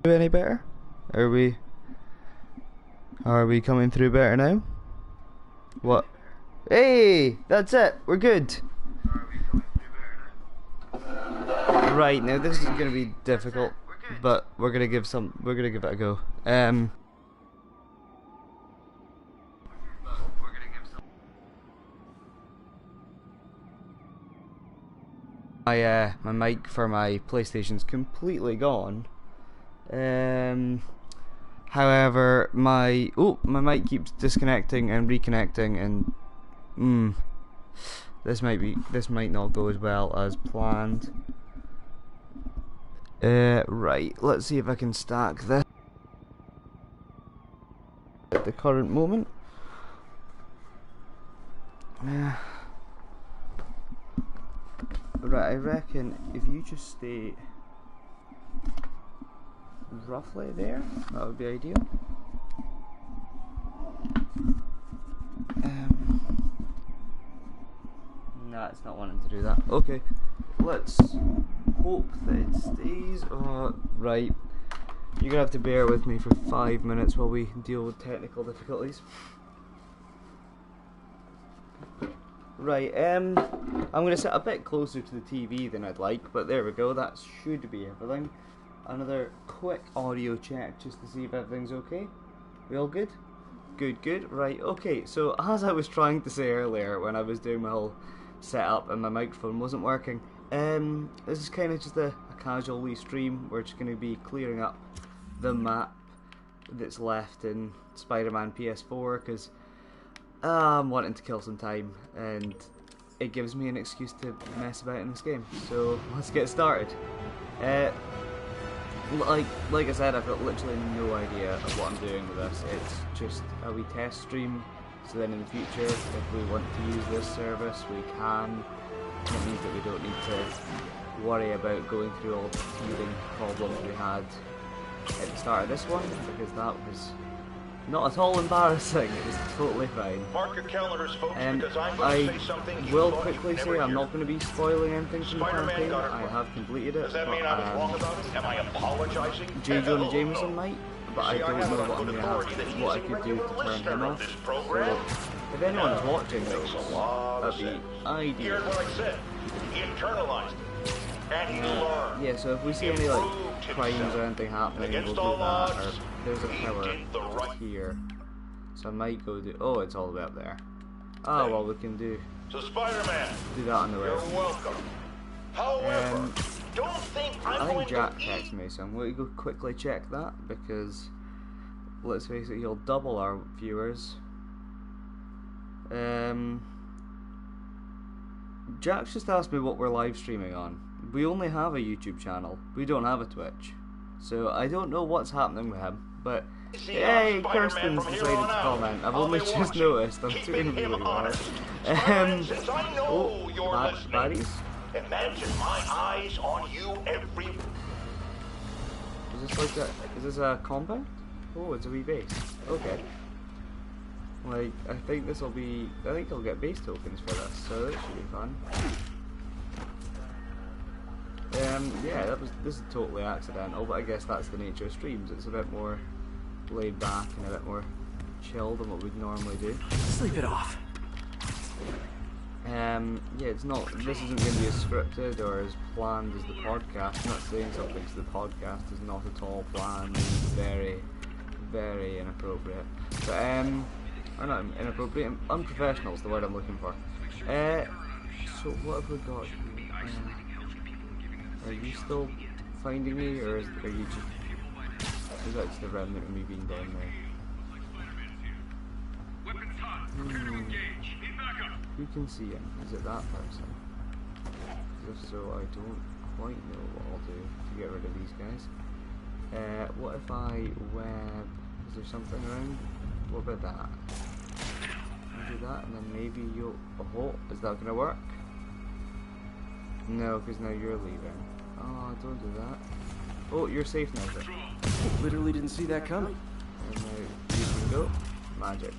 Any better? Are we coming through better now? What? Hey, that's it. We're good. Right, now this is gonna be difficult, but we're gonna give it a go. My mic for my PlayStation's completely gone. However, my mic keeps disconnecting and reconnecting, and this might not go as well as planned. Right, let's see if I can stack this at the current moment. Right, I reckon if you just stay roughly there, that would be ideal. Nah, it's not wanting to do that. Okay, let's hope that it stays. Right, you're gonna have to bear with me for 5 minutes while we deal with technical difficulties. Right, I'm gonna sit a bit closer to the TV than I'd like, but there we go, that should be everything. Another quick audio check just to see if everything's okay. We all good? Good, right, okay, so as I was trying to say earlier when I was doing my whole setup and my microphone wasn't working, this is kind of just a casual wee stream. We're just going to be clearing up the map that's left in Spider-Man PS4 because I'm wanting to kill some time and it gives me an excuse to mess about in this game. So let's get started. Like I said, I've got literally no idea of what I'm doing with this. It's just a wee test stream, so then in the future, if we want to use this service, we can. It means that we don't need to worry about going through all the teething problems we had at the start of this one, because that was not at all embarrassing. It was totally fine. Mark your calendars, folks, because I'm I going to say something will quickly say I'm not going to be spoiling anything from the Spider-Man campaign. got it I wrong. have completed it. Does that mean I was wrong about it? Am I apologizing? J. Jonah Hell Jameson no. might, but I See, don't I have know enough what I'm good going to authority that have, he what I is a could do to regular turn listener him of off. this program. So, if anyone is watching Makes those, a lot of that'd be sense. ideal. Here's what I said. He internalized it, and he learned. Yeah, so if we see any like crimes or anything happening, we'll Against do all that. odds, Or there's a he pillar did the right here, so I might go do. Oh, it's all the way up there. Oh well, we can do So Spider-Man, that on the way. you're welcome. However, don't think I'm I going think Jack to texted me, so I'm going to go quickly check that because let's face it, he'll double our viewers. Jack's just asked me what we're live streaming on. We only have a YouTube channel. We don't have a Twitch, so I don't know what's happening with him. But See, hey, Spider-Man Kirsten's from here decided on to out. comment. I've I'll only be just watching, noticed. I'm keeping doing him really well. honest. Spider-Man, since I know you're listening, baddies. imagine my eyes on you every. Is this like a? Is this a compound? Oh, it's a wee base. Okay. Like, I think this will be. I think I'll get base tokens for this, so that should be fun. Yeah, this is totally accidental, but I guess that's the nature of streams. It's a bit more laid back and a bit more chill than what we'd normally do. Sleep it off. Yeah, it's not. This isn't going to be as scripted or as planned as the podcast. I'm not saying something because the podcast is not at all planned. It's very, very inappropriate. But or not inappropriate. Unprofessional is the word I'm looking for. So what have we got here? Are you still finding me, or are you just? Is that just the remnant of me being down there? Who can see him? Is it that person? If so, I don't quite know what I'll do to get rid of these guys. What if I web? Is there something around? What about that? I'll do that, and then maybe you'll. Oh, is that gonna work? No, because now you're leaving. Oh, don't do that. Oh, you're safe now, sir. Literally didn't see that coming. And now you can go. Magic.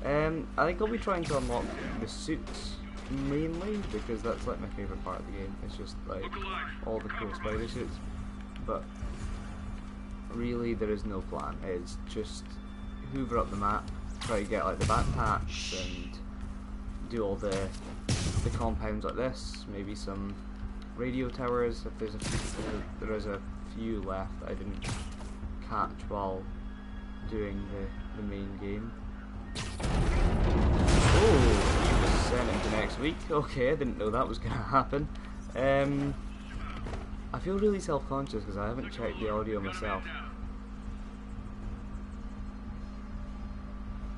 I think I'll be trying to unlock the suits mainly because that's like my favourite part of the game. It's just like all the cool spider suits. But really there is no plan. It's just hoover up the map, try to get like the backpacks and do all the compounds like this, maybe some radio towers if there's a few, there is a few left that I didn't catch while doing the main game. Oh, he was sent into next week. Okay, I didn't know that was going to happen. I feel really self-conscious because I haven't checked the audio myself.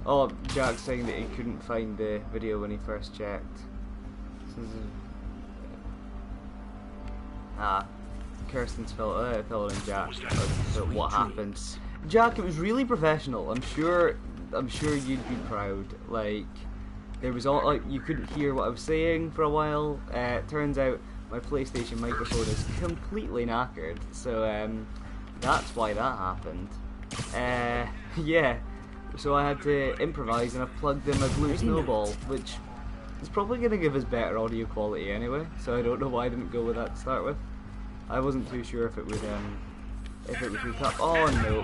Oh, Jack's saying that he couldn't find the video when he first checked. Kirsten's filling in Jack about what happened. Jack, it was really professional. I'm sure you'd be proud. Like, there was all like you couldn't hear what I was saying for a while. Turns out my PlayStation microphone is completely knackered, so that's why that happened. Yeah. So I had to improvise, and I plugged in my Blue Snowball, which is probably going to give us better audio quality anyway. So I don't know why I didn't go with that to start with. I wasn't too sure if it would hook up. Oh no!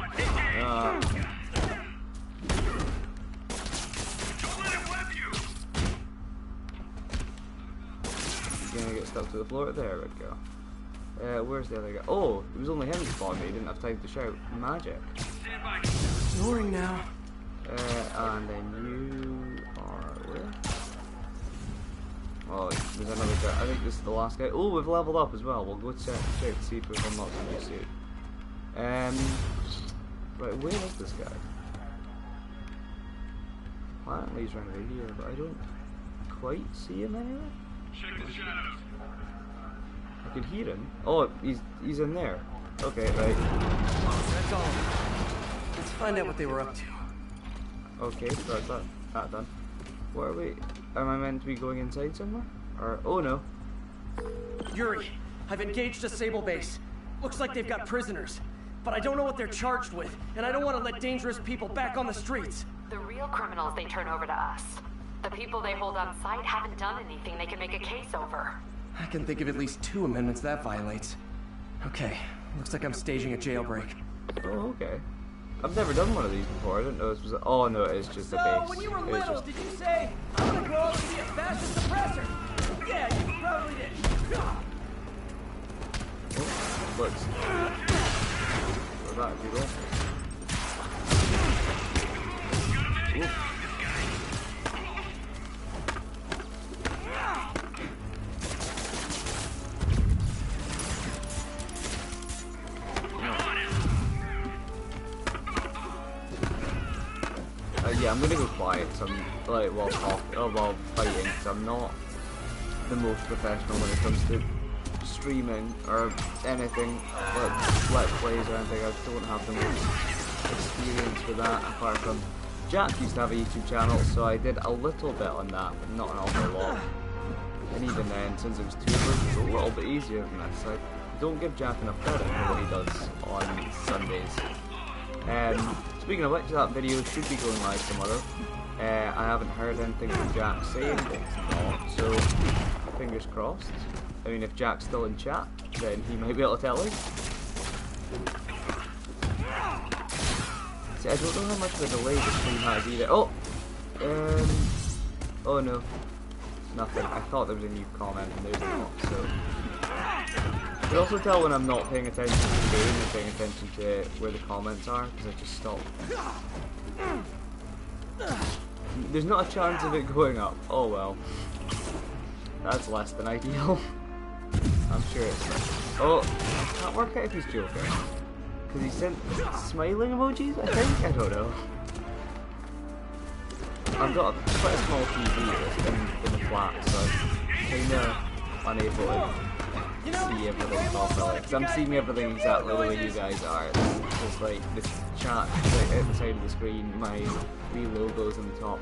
He's gonna get stuck to the floor. There we go. Where's the other guy? Oh, it was only him that spawned me. He didn't have time to shout. Magic. Snoring now. And then you are where? Oh, there's another guy. I think this is the last guy. Oh, we've leveled up as well. We'll go check to see if we've unlocked a new suit. Right, where is this guy? Apparently he's around here, but I don't quite see him anywhere. Check the shadows. I can hear him. Oh, he's in there. Okay, right. That's all. Let's find out what they were up to. Okay, so that's that done. Where are we? Am I meant to be going inside somewhere? Or oh no. Yuri, I've engaged a Sable base. Looks like they've got prisoners. But I don't know what they're charged with, and I don't want to let dangerous people back on the streets. The real criminals they turn over to us. The people they hold on site haven't done anything they can make a case over. I can think of at least 2 amendments that violates. Okay, looks like I'm staging a jailbreak. Oh, okay. I've never done one of these before. I didn't know this was. Oh no, it is just a base. So, when you were little, did you say, "I want to grow up to be a fascist suppressor"? Yeah, you probably did. Oh, let's. Go back if you will. Ooh. Yeah, I'm gonna go quiet, so I'm like while fighting, because I'm not the most professional when it comes to streaming or anything, like let's plays or anything. I don't have the most experience with that, apart from Jack used to have a YouTube channel, so I did a little bit on that, but not an awful lot. And even then, since it was 2 of us, it's a little bit easier than this. I don't give Jack enough credit for what he does on Sundays. Speaking of which, that video should be going live tomorrow. I haven't heard anything from Jack saying it's not, so fingers crossed. I mean, if Jack's still in chat, then he might be able to tell us. See, I don't know how much of a delay the stream has either. Oh! Oh no. Nothing. I thought there was a new comment and there's not, so... You can also tell when I'm not paying attention to the game and paying attention to where the comments are, because I just stop. There's not a chance of it going up. Oh well. That's less than ideal. I'm sure it's... Oh, I can't work out if he's joking. Because he sent smiling emojis, I think? I don't know. I've got quite a small TV in the flat, so I'm kinda unable to see everything properly. Because I'm seeing everything exactly the way you guys are. There's like this chat right at the side of the screen, my 3 logos on the top.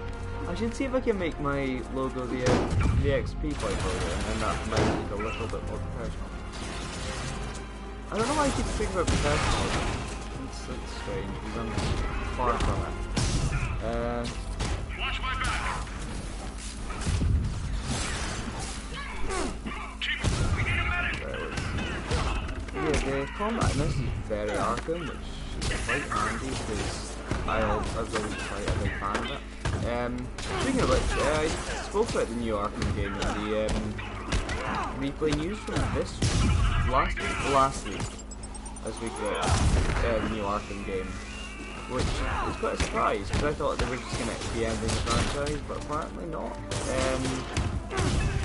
I should see if I can make my logo the XP point logo, and then that might look a little bit more professional. I don't know why I keep thinking about professional. It's strange, because I'm far from it. Watch my back. We need a medic. Yeah, the combat in this is very Arkham, which quite handy because I've always been quite a big fan of it. Speaking of which, I spoke about the new Arkham game and the replay news from this last week, as we call it, the new Arkham game, which is quite a surprise because I thought they were just going to be ending the franchise, but apparently not.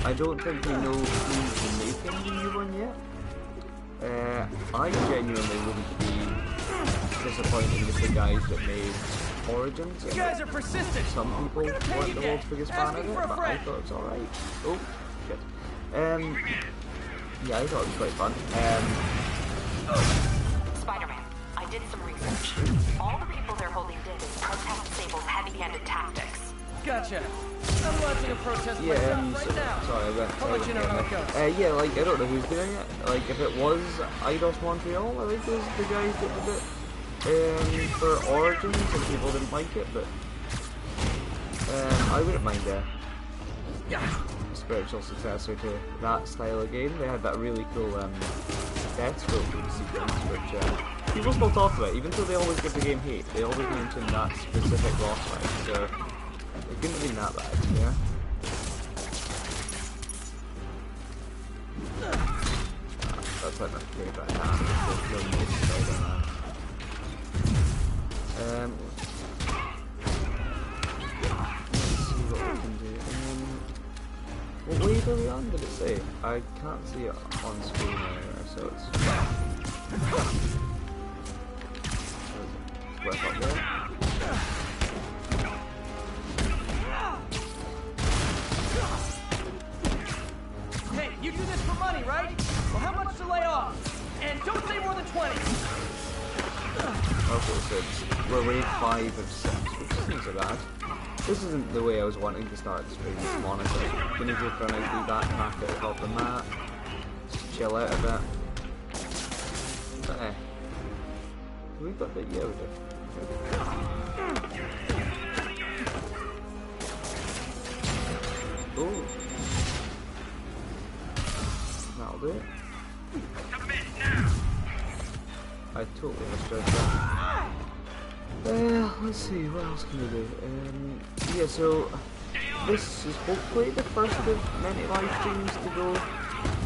I don't think we know who's making the new one yet. I genuinely wouldn't be disappointed with the guys that made Origins. You guys are persistent. Some people weren't the world's biggest fan of it, but I thought it was alright. Oh, shit. Yeah, I thought it was quite fun. Spider-Man, I did some research. All the people they're holding dead is protest Sable's heavy-handed tactics. Gotcha. I'm launching a protest myself right now. Sorry, I'll let you know how it goes. yeah, like, I don't know who's doing it. Like, if it was Eidos Montreal, I think it was the guys that did it for Origins, and people didn't like it, but I wouldn't mind a spiritual successor to that style of game. They had that really cool Deathstroke sequence, which people still talk about, even though they always give the game hate. They always mention that specific boss fight, so it couldn't have been that bad, yeah? That's like my favourite Spider-Man. Let's see what we can do. What wave are we on, did it say? I can't see it on screen anywhere, so it's worth up there. Hey, you do this for money, right? Well, how much to lay off? And don't say more than 20. Okay, so we're wave 5 of 6, which isn't so bad. This isn't the way I was wanting to start the stream, honestly. Gonna go for a nice wee backpack at the top of the map, just chill out a bit. But we've got the, yeah, we do. Ooh. That'll do it. I totally misjudged that. Let's see, what else can we do? Yeah, so this is hopefully the first of many live streams to go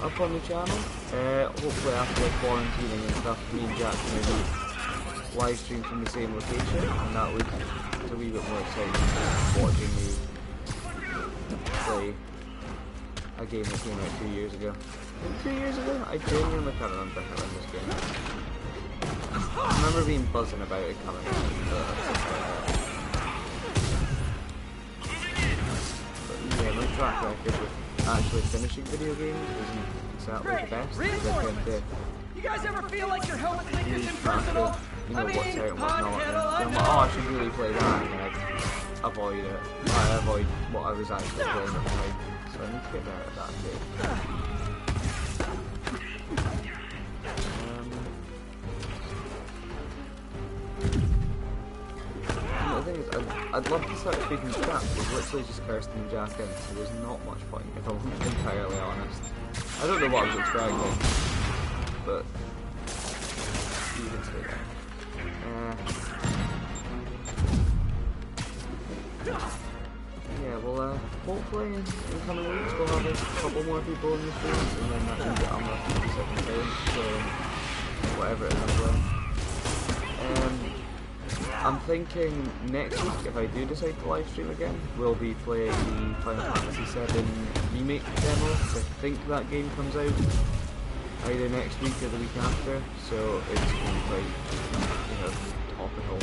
up on the channel. Hopefully after the quarantining and stuff, me and Jack can maybe live stream from the same location, and that would be a wee bit more exciting than watching me play a game that came out 2 years ago. 2 years ago? I genuinely can't remember how in this game. I remember being buzzing about it coming out, but yeah, my track record with actually finishing video games isn't exactly the best. Reinforcements. You guys ever feel like your helmet thing is impersonal? You know what's out and what's not, and I'm like, oh, I should really play that, and I avoid it. I avoid what I was actually playing at the time, so I need to get better at that too. The thing is, I'd love to start speaking to chat, but it's literally just Kirsten and Jack in, so there's not much point, if I'm entirely honest. I don't know what I was expecting, but you can say that. Yeah, well, hopefully in coming weeks we'll have a couple more people in the streams, and then that can get unlocked to the second game, so whatever it is as well. I'm thinking next week, if I do decide to live stream again, we'll be playing the Final Fantasy VII Remake demo. I think that game comes out either next week or the week after, so it's going to be quite, you know, topical.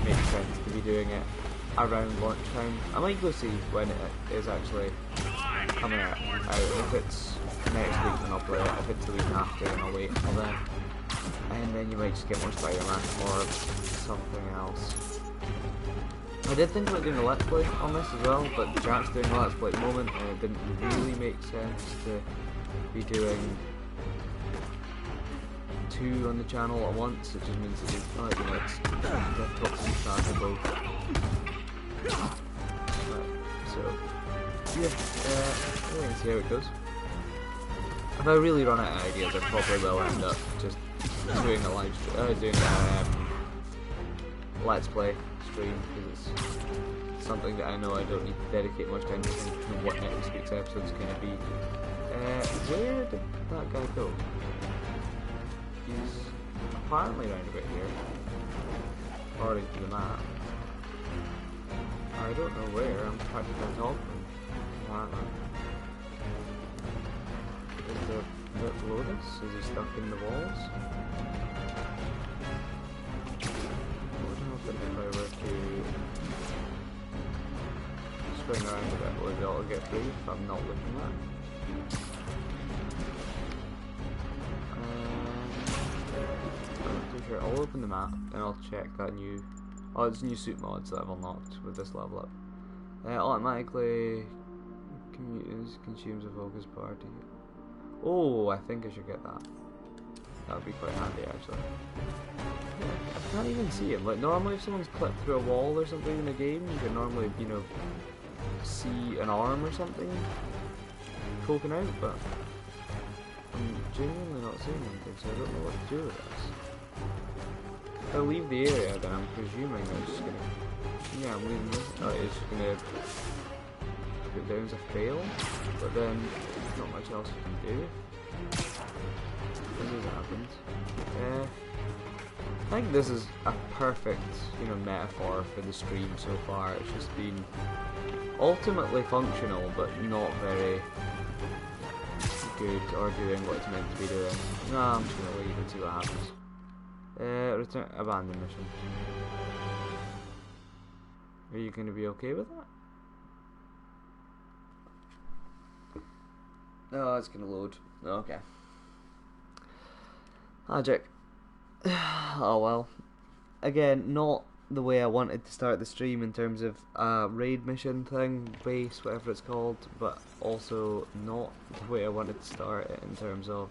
Makes sense to be doing it around launch time. I might go see when it is actually coming out. If it's next week, then I'll play it. If it's the week after, then I'll wait until then. And then you might just get more Spider-Man or something else. I did think about doing a Let's Play on this as well, but Jack's doing a Let's Play at the moment, and it didn't really make sense to be doing 2 on the channel at once. It just means that it's difficult to keep track of both. So, yeah, we'll see how it goes. If I really run out of ideas, I probably will end up just doing a live stream, let's play stream, because it's something that I know I don't need to dedicate much time to think what next week's episode's going to be. Where did that guy go? He's apparently around about here, according to the map. I don't know where, I'm practically on top of him. Apparently. Is the Lotus? Is he stuck in the walls? What would happen if I were to swing around a bit? Would it all get free if I'm not looking at it? I'm not too sure. I'll open the map and I'll check that new. Oh, it's new suit mods that I've unlocked with this level up. Automatically consumes a focus power to hit. Oh, I think I should get that. That would be quite handy actually. I can't even see him. Like normally if someone's clipped through a wall or something in a game, you can normally, you know, see an arm or something poking out, but I'm genuinely not seeing anything, so I don't know what to do with this. If I leave the area, then I'm presuming I'm just gonna... Yeah, I'm leaving this. Oh, it's just gonna put down as a fail, but then there's not much else you can do. This has happened. I think this is a perfect, you know, metaphor for the stream so far. It's just been ultimately functional, but not very good or doing what it's meant to be doing. No, I'm just gonna leave and see what happens. Return abandon mission. Are you going to be okay with that? No, it's going to load. Okay. Magic. Oh well. Again, not the way I wanted to start the stream in terms of raid mission thing, base, whatever it's called, but also not the way I wanted to start it in terms of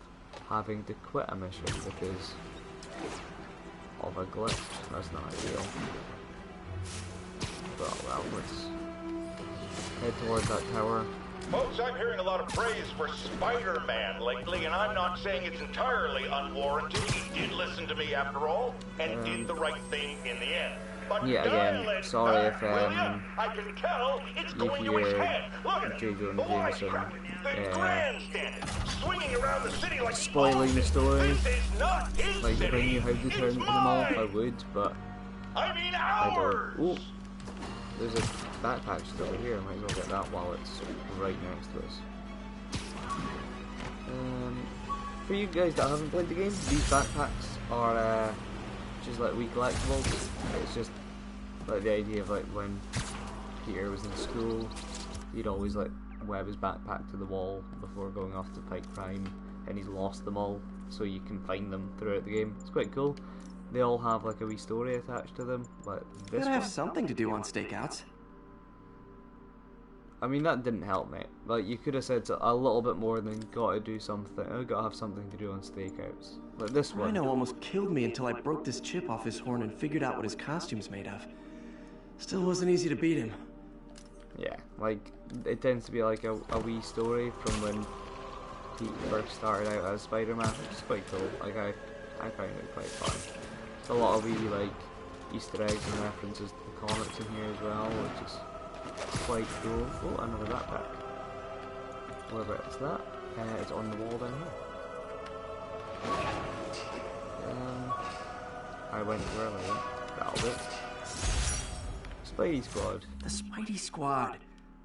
having to quit a mission because of a glitch. That's not ideal. Well, let's head towards that tower. Folks, I'm hearing a lot of praise for Spider-Man lately, and I'm not saying it's entirely unwarranted. He did listen to me after all, and did the right thing in the end. But yeah, again, sorry if I can tell it's going to his head. Look at it. The white crap, the grandstanding, swinging around the city like spoiling the story. This is not his like if I city. knew how to turn them off, I would, but I mean I ours. don't. Oh, there's a backpack still over here. I might as well get that while it's right next to us. For you guys that haven't played the game, these backpacks are just like wee collectibles. It's just like the idea of like when Peter was in school, he'd always like web his backpack to the wall before going off to fight crime, and he's lost them all, so you can find them throughout the game. It's quite cool. They all have like a wee story attached to them, but this Gotta have one, something to do on stakeouts. I mean, that didn't help, mate. Like, you could have said a little bit more than gotta do something. Gotta have something to do on stakeouts. Like this one. Rhino almost killed me until I broke this chip off his horn and figured out what his costume's made of. Still wasn't easy to beat him. Yeah, like, it tends to be like a wee story from when Pete first started out as Spider-Man, which is quite cool. Like, I find it quite fun. There's a lot of wee, like, Easter eggs and references to the comics in here as well, which is quite cool. Oh, another backpack. Whatever it's that. It's on the wall down here. I went where I went. That'll do. Spidey Squad. The Spidey Squad.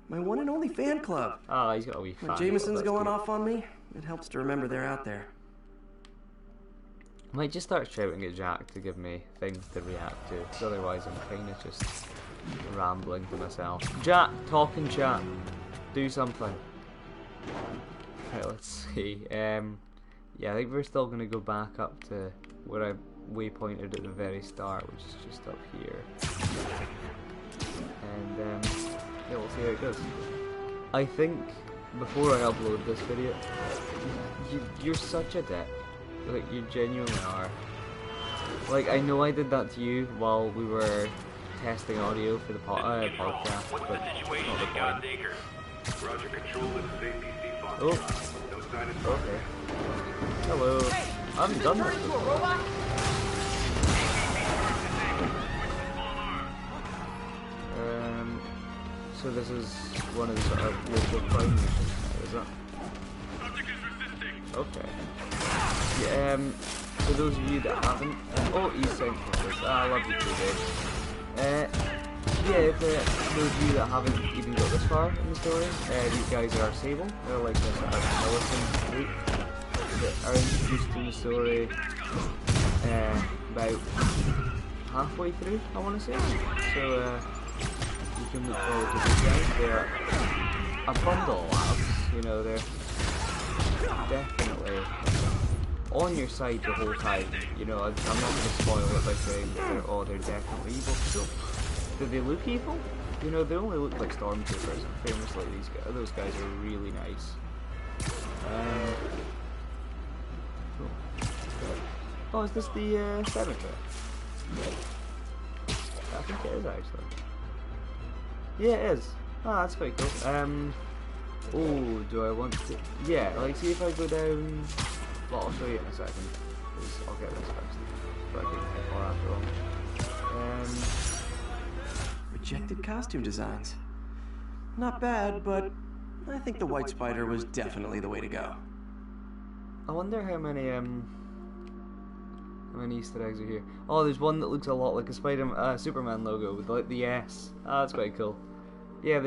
My one and only fan club. Ah, he's got a wee fan. When Jameson's club, going that's off on me, it helps to remember they're out there. I might just start shouting at Jack to give me things to react to, because otherwise I'm kind of just rambling to myself. Jack, talk in chat. Do something. Right, let's see. Yeah, I think we're still going to go back up to where I waypointed at the very start, which is just up here. And yeah, we'll see how it goes. I think before I upload this video, you're such a dick. Like, you genuinely are. Like, I know I did that to you while we were testing audio for the podcast, but not the point. Roger, control with safety C5. Oh, No sign of okay. Hello. I haven't done this before. So this is one of the sort of local crime missions now, is it? Okay. Yeah, for those of you that haven't, oh, East Central, I love you too, Dave. Yeah, for those of you that haven't even got this far in the story, these guys are Sable. They're like a sort of militant group that are introduced in the story about halfway through, I want to say. So you can look forward to these guys. They're a bundle of lads, you know, they're definitely on your side the whole time. You know, I'm not going to spoil it by saying that they're definitely evil. So, do they look evil? You know, they only look like stormtroopers. Famously, those guys are really nice. Cool. Oh, is this the cemetery? I think it is actually. Yeah, it is. Ah, that's quite cool. Oh, do I want to? Yeah, like see if I go down. Well, I'll show you in a second. Because I'll get this first. So I can get more after all. Rejected costume designs. Not bad, but I think the White Spider was definitely the way to go. I wonder how many Easter eggs are here. Oh, there's one that looks a lot like a Superman logo with like the S. Ah, that's quite cool. Yeah,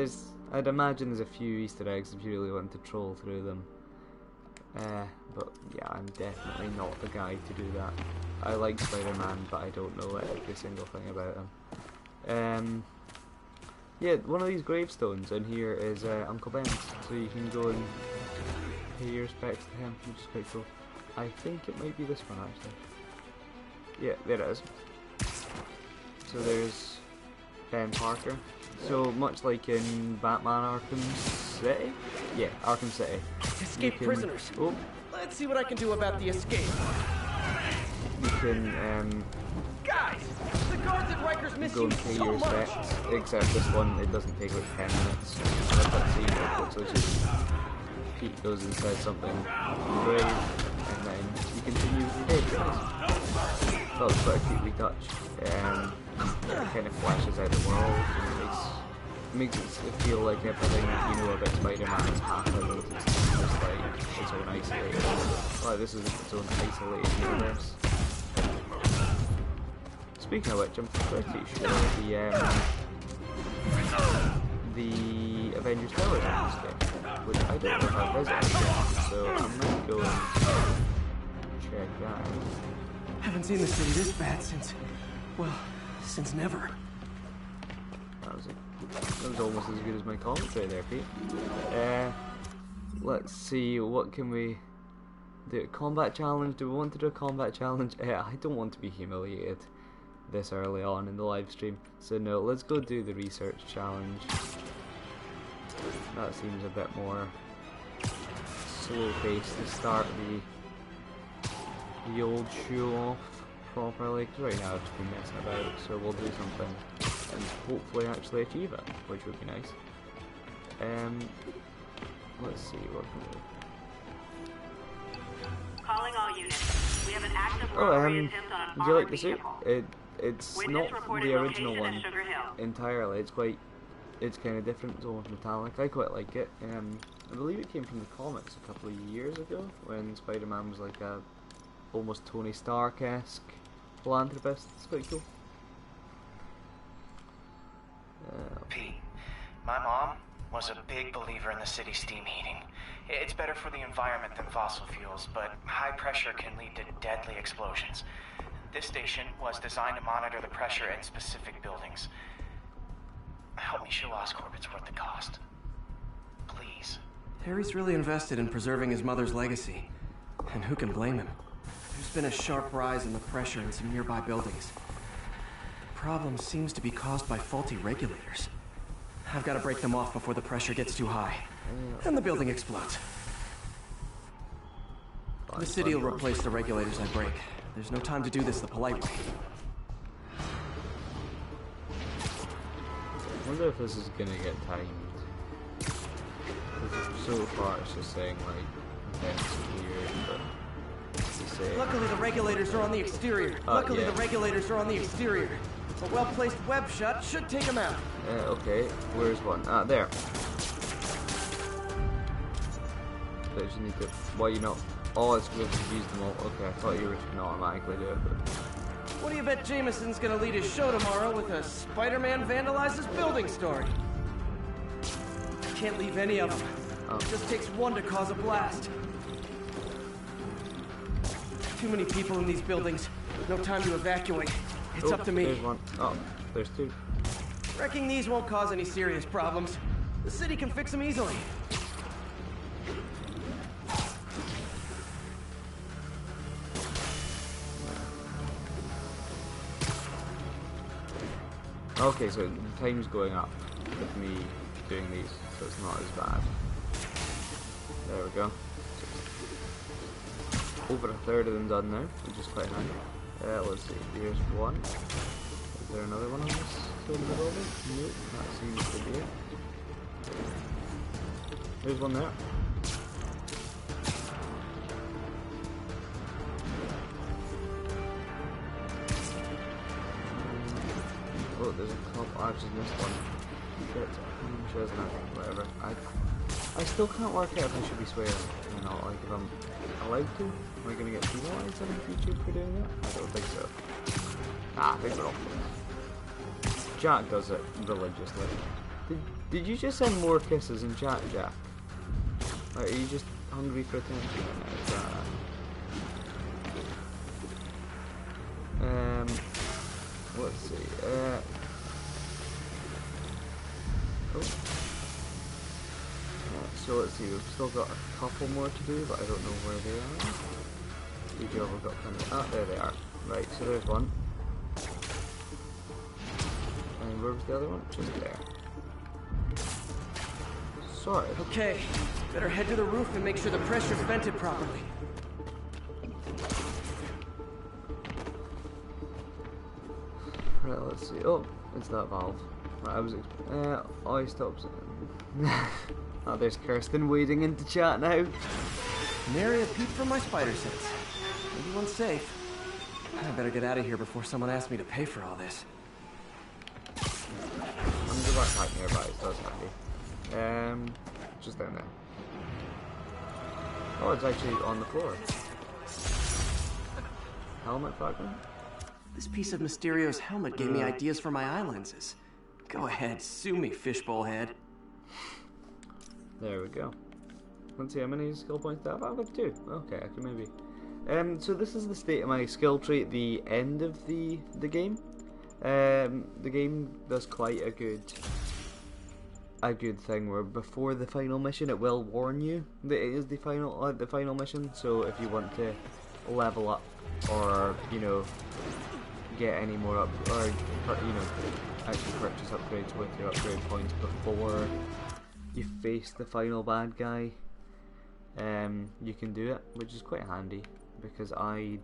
I'd imagine there's a few Easter eggs if you really want to troll through them. But yeah, I'm definitely not the guy to do that. I like Spider-Man, but I don't know every single thing about him. Yeah, one of these gravestones in here is Uncle Ben's, so you can go and pay your respects to him, which is quite cool. I think it might be this one actually. Yeah, there it is. So there's Ben Parker. So much like in Batman Arkham City? Yeah, Arkham City. Escape prisoners. Oh. Let's see what I can do about the escape. You can Guys, the guards at Rikers miss go you and pay so your much. respects. Except this one, it doesn't take like 10 minutes. So just Pete goes and says something brave, and then you continue with your day. That was quite a cute wee touch. It kind of flashes out the world and makes it feel like everything you know about Spider-Man has happened. It's just like its own isolated. Like this is its own isolated universe. Speaking of which, I'm pretty sure the Avengers Tower is in this game, which I don't know if I've visited yet, so I might go and check that out. Haven't seen the city this bad since never. That was almost as good as my commentary there, Pete. Let's see, what can we do? Combat challenge? Do we want to do a combat challenge? I don't want to be humiliated this early on in the live stream, so no, let's go do the research challenge. That seems a bit more slow paced to start the old show off properly, because right now I've just been messing about, so we'll do something and hopefully actually achieve it, which would be nice. Let's see, what can we do? Calling all units. We have an active robbery attempt on an do you like armored the suit? vehicle. It's Witness not reported the original location one at Sugar Hill. entirely, it's kind of different, it's almost metallic. I quite like it. I believe it came from the comics a couple of years ago, when Spider-Man was like a almost Tony Stark-esque philanthropist. It's quite cool. Pete, my mom was a big believer in the city's steam heating. It's better for the environment than fossil fuels, but high pressure can lead to deadly explosions. This station was designed to monitor the pressure in specific buildings. Help me show Oscorp it's worth the cost. Please. Harry's really invested in preserving his mother's legacy. And who can blame him? There's been a sharp rise in the pressure in some nearby buildings. The problem seems to be caused by faulty regulators. I've got to break them off before the pressure gets too high. And the building explodes. The city will replace the regulators I break. There's no time to do this the polite way. I wonder if this is gonna get timed. Because so far it's just saying like events weird, but to say. Luckily the regulators are on the exterior. The regulators are on the exterior. A well-placed web shot should take them out. Okay, where's one? Ah, there. So you need to. Why you not? Oh, it's good to use them all. Okay, I thought you were just gonna automatically do it. But... What do you bet Jameson's gonna lead his show tomorrow with a Spider-Man vandalizes building story? Can't leave any of them. Oh. It just takes one to cause a blast. Too many people in these buildings. No time to evacuate. It's up to me. There's one. Oh, there's two. Wrecking these won't cause any serious problems. The city can fix them easily. Okay, so the time's going up with me doing these, so it's not as bad. There we go. Over a third of them done now, which is quite handy. Let's see, here's one. Is there another one on this side of the building? Nope, that seems to be it. There's one there. Oh, there's a couple. I just missed one. Shit, I'm sure it's not. Whatever. I still can't work out if I should be swearing or not. Like, if I'm allowed to? Am I gonna get penalized on YouTube for doing that? I don't think so. Ah, I think we're off. Jack does it religiously. Did you just send more kisses in chat, Jack? Like, are you just hungry for attention right now? Is that... let's see. So let's see. We've still got a couple more to do, but I don't know where they are. We've got plenty. Ah, there they are. Right. So there's one. And where was the other one? Just there. Sorry. Okay, better head to the roof and make sure the pressure's vented properly. Right, let's see. Oh, it's that valve. Right, I was. I stopped. Oh, there's Kirsten wading into chat now. Nary a peep from my spider sense. Everyone's safe. I better get out of here before someone asks me to pay for all this. I'm gonna go back nearby, so that's handy. Just down there. Oh, it's actually on the floor. Helmet fragment? This piece of Mysterio's helmet gave me ideas for my eye lenses. Go ahead, sue me, fishbowl head. There we go. Let's see how many skill points do I have. I've got 2. Okay, I can maybe. So this is the state of my skill tree at the end of the game. The game does quite a good thing where before the final mission it will warn you that it is the final mission. So if you want to level up or get any more up or actually purchase upgrades with your upgrade points before you face the final bad guy, you can do it, which is quite handy because I'd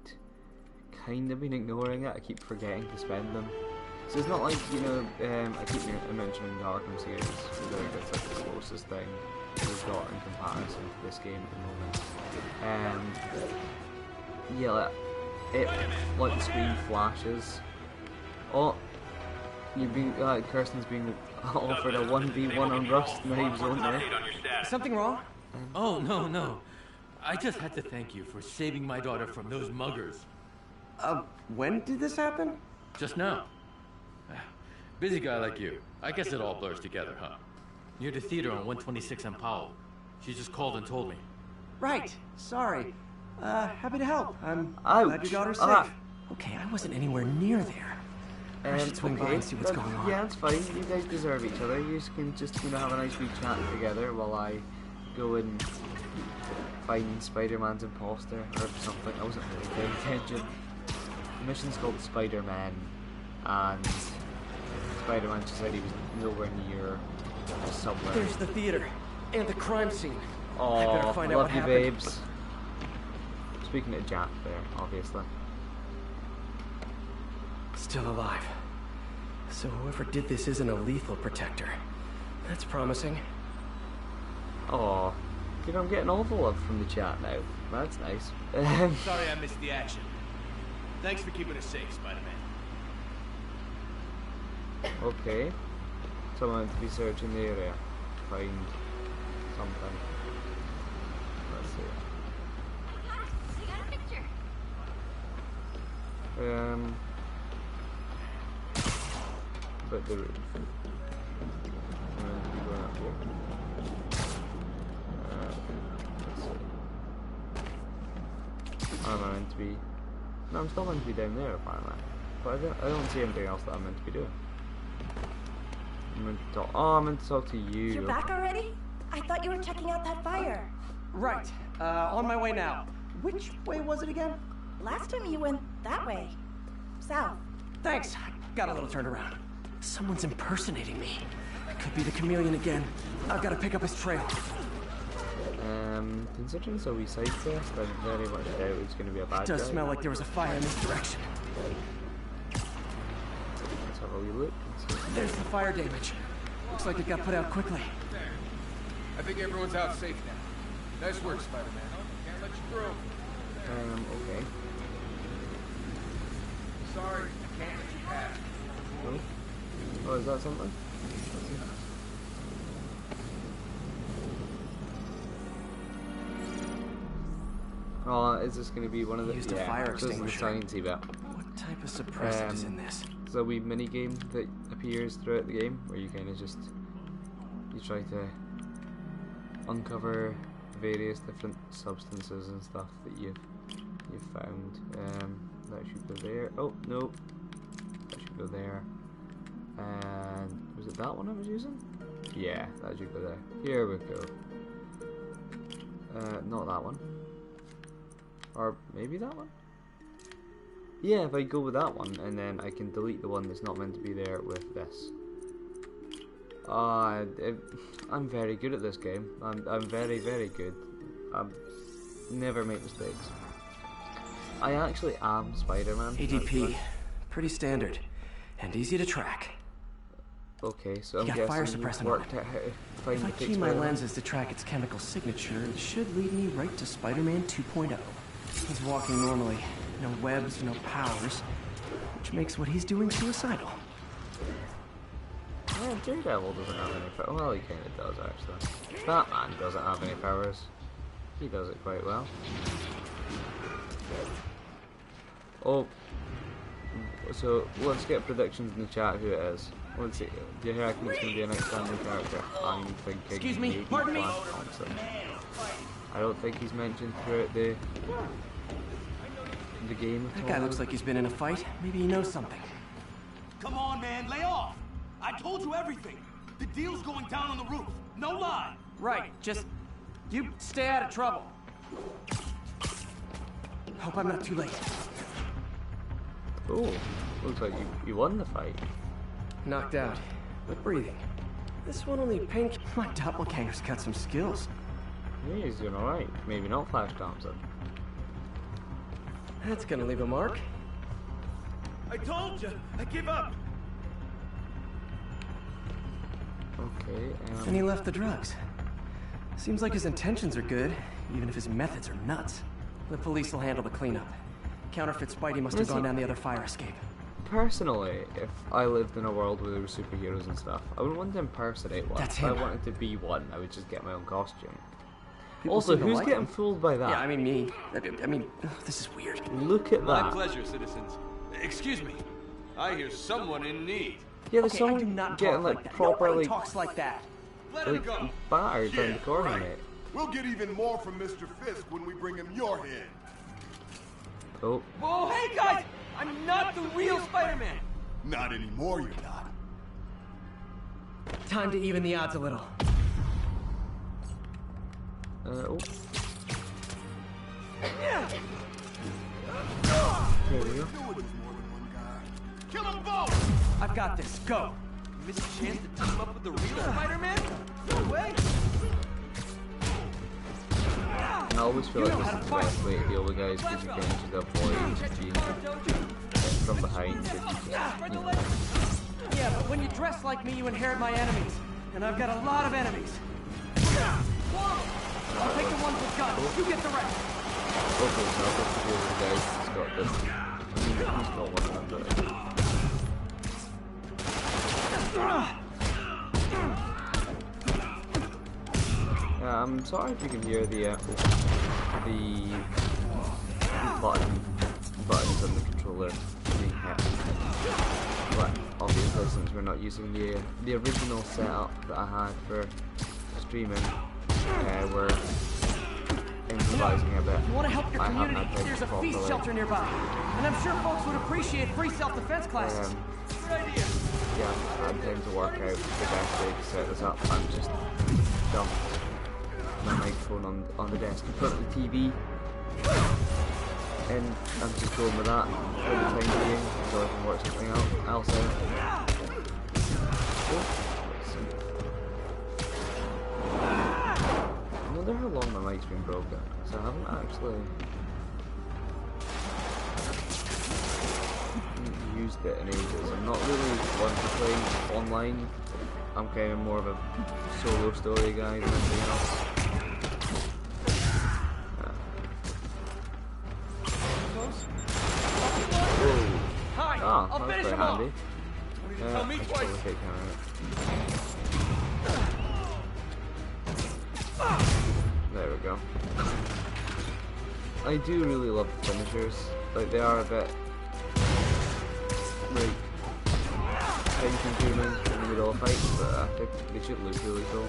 kind of been ignoring it. I keep forgetting to spend them. So it's not like, I keep mentioning the Arkham series, that's like the closest thing we've got in comparison to this game at the moment. Yeah, like the screen flashes. Oh, Kirsten's being offered a 1v1 on Rust knives only. Something wrong? Oh, no. I just had to thank you for saving my daughter from those muggers. When did this happen? Just now. Busy guy like you. I guess it all blurs together, huh? Near the theater on 126 and Powell. She just called and told me. Right. Sorry. Happy to help. I'm Ouch. glad your daughter's safe. Okay, I wasn't anywhere near there. I should swing by and see what's going on. Yeah, it's fine. You guys deserve each other. You can just have a nice wee chat together while I go and find Spider-Man's imposter or something. I wasn't really paying attention. The mission's called Spider-Man, and Spider-Man just said he was nowhere near somewhere. There's the theater and the crime scene. Oh, I better find out what love you, happened. babes. Speaking of Jack there, obviously. Still alive. So whoever did this isn't a lethal protector. That's promising. Oh, I'm getting awful love from the chat now. That's nice. Sorry I missed the action. Thanks for keeping us safe, Spider-Man. Okay. Someone to be searching the area. Find something. Let's see. We got a picture. But the roof. I'm meant to be going up here. Let's see. I'm meant to be. No, I'm still meant to be down there apparently. But I don't see anything else that I'm meant to be doing. I'm meant to talk. Oh, I'm meant to talk to you. You're back already? I thought you were checking out that fire. Right. On my way now. Which way was it again? Last time you went that way. South. Thanks. Got a little turned around. Someone's impersonating me. Could be the chameleon again. I've got to pick up his trail. Considering it's a wee side quest, I very much doubt it's going to be a bad It does guy. smell like there was a fire in this direction. Let's have a wee look. There's the fire damage. Looks like it got put out quickly. I think everyone's out safe now. Nice work, Spider-Man. Can't let you through. Okay. Sorry, I can't let you pass. Oh, oh, is that something? Oh, is this going to be one of the... Used a fire extinguisher. This is the sciencey bit. What type of suppressant is in this? It's a wee mini game that appears throughout the game where you kind of just... You try to uncover various different substances and stuff that you've found. That should go there. Oh, no. That should go there. And was it that one I was using? Yeah, that should go there. Here we go. Not that one. Or maybe that one? Yeah, if I go with that one, and then I can delete the one that's not meant to be there with this. I'm very good at this game. I'm very, very good. I never make mistakes. I actually am Spider-Man. ADP. Pretty standard. And easy to track. Okay, so I'm got guessing fire you've suppressant worked out how to find If I the fake key my Spider-Man. lenses to track its chemical signature, it should lead me right to Spider-Man 2.0. He's walking normally. No webs, no powers. Which makes what he's doing suicidal. Yeah, Daredevil doesn't have any powers. Well, he kind of does, actually. Batman doesn't have any powers. He does it quite well. Oh. So, let's get predictions in the chat who it is. Let's see. Do you reckon it's going to be an outstanding character? I'm thinking Excuse me, maybe pardon me? Flash Thompson. I don't think he's mentioned throughout the game at That all. guy looks like he's been in a fight. Maybe he knows something. Come on, man, lay off. I told you everything. The deal's going down on the roof. No lie. Right, just... you stay out of trouble. Hope I'm not too late. Oh, looks like you won the fight. Knocked out, but breathing. This one only pink. My doppelganger's got some skills. Yeah, he's doing alright. Maybe not Flash Thompson. That's gonna leave a mark. I told you. I give up. Okay, And he left the drugs. Seems like his intentions are good, even if his methods are nuts. The police will handle the cleanup. Counterfeit Spidey must have gone down the other fire escape. personally, if I lived in a world where there were superheroes and stuff, I wouldn't want to impersonate one. That's If I him. wanted to be one, I would just get my own costume. People Also, seem to who's like getting him. fooled by that? Yeah, I mean me. I mean, this is weird. Look at My that. pleasure, citizens. Excuse me. I hear someone in need. Yeah, there's Okay, I do someone not getting talk like like that. properly Nobody talks like that. Let him go. battered down the corner, right. mate. We'll get even more from Mr. Fisk when we bring him your head. Oh, Oh, hey guys! I'm not the real Spider-Man. Not anymore, you're not. Time to even the odds a little. oh. There we go. Do it with more than one guy. Kill them both! I've got this. Go. Miss a chance to team up with the real Spider-Man? No way! I always feel like this is the best way to deal with guys because you can just avoid being hit from behind. If you just, you know. Yeah, but when you dress like me, you inherit my enemies. And I've got a lot of enemies. I'll take the ones with guns. You get the rest. Okay, so I'll just deal with the guys that's got this. I mean, he's got one of them, but I'm sorry if you can hear the buttons on the controller being hit. But obviously, since we're not using the original setup that I had for streaming, we're improvising a bit. You want to help your I haven't community? had time There's a properly. feast shelter nearby, and I'm sure folks would appreciate free self-defense classes. Good idea. Yeah, I had time to work out the best way to set this up. I'm just dumped my microphone on the desk in front of the TV, and I'm just going with that for the time being, so I can work something else out. I wonder how long my mic's been broken, because I haven't actually used it in ages. I'm not really one to play online. I'm kind of more of a solo story guy than anything else. Whoa. Hi, Ah, I'll that was finish quite him off. handy. Tell me I should twice. probably take care of it. There we go. I do really love the finishers. Like, they are a bit like time consuming in the middle of fights, but I think they should look really cool.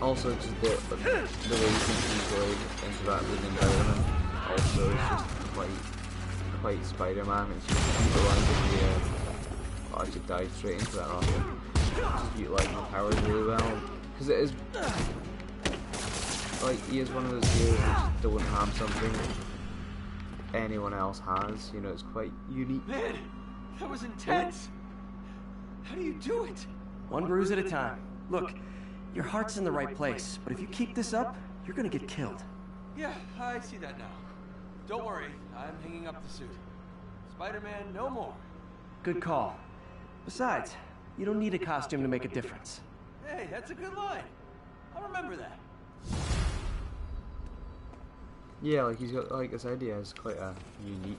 Also, just the way you can easily interact with the environment also is just quite Spider-Man. It's just utilising the I should dive straight into that rocket. Just utilising the powers really well, because it is like, he is one of those heroes that just don't have something anyone else has. You know, it's quite unique. Man, that was intense. How do you do it? One bruise at a time. Look, your heart's in the right place, but if you keep this up, you're gonna get killed. Yeah, I see that now. Don't worry, I'm hanging up the suit. Spider-Man, no more. Good call. Besides, you don't need a costume to make a difference. Hey, that's a good line. I'll remember that. Yeah, like, he's got, like I said, he has quite a unique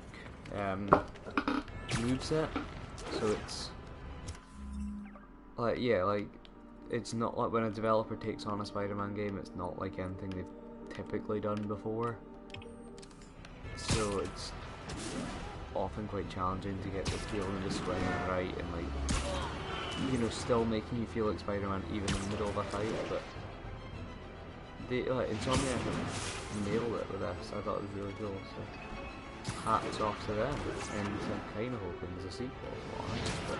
moveset. So it's like, yeah, like, it's not like when a developer takes on a Spider-Man game, it's not like anything they've typically done before. So it's often quite challenging to get the feeling of the swing right and, like, you know, still making you feel like Spider-Man even in the middle of a fight. But they, like, Insomniac nailed it with this. I thought it was really cool. So hats off to them, and I'm kind of hoping there's a sequel, but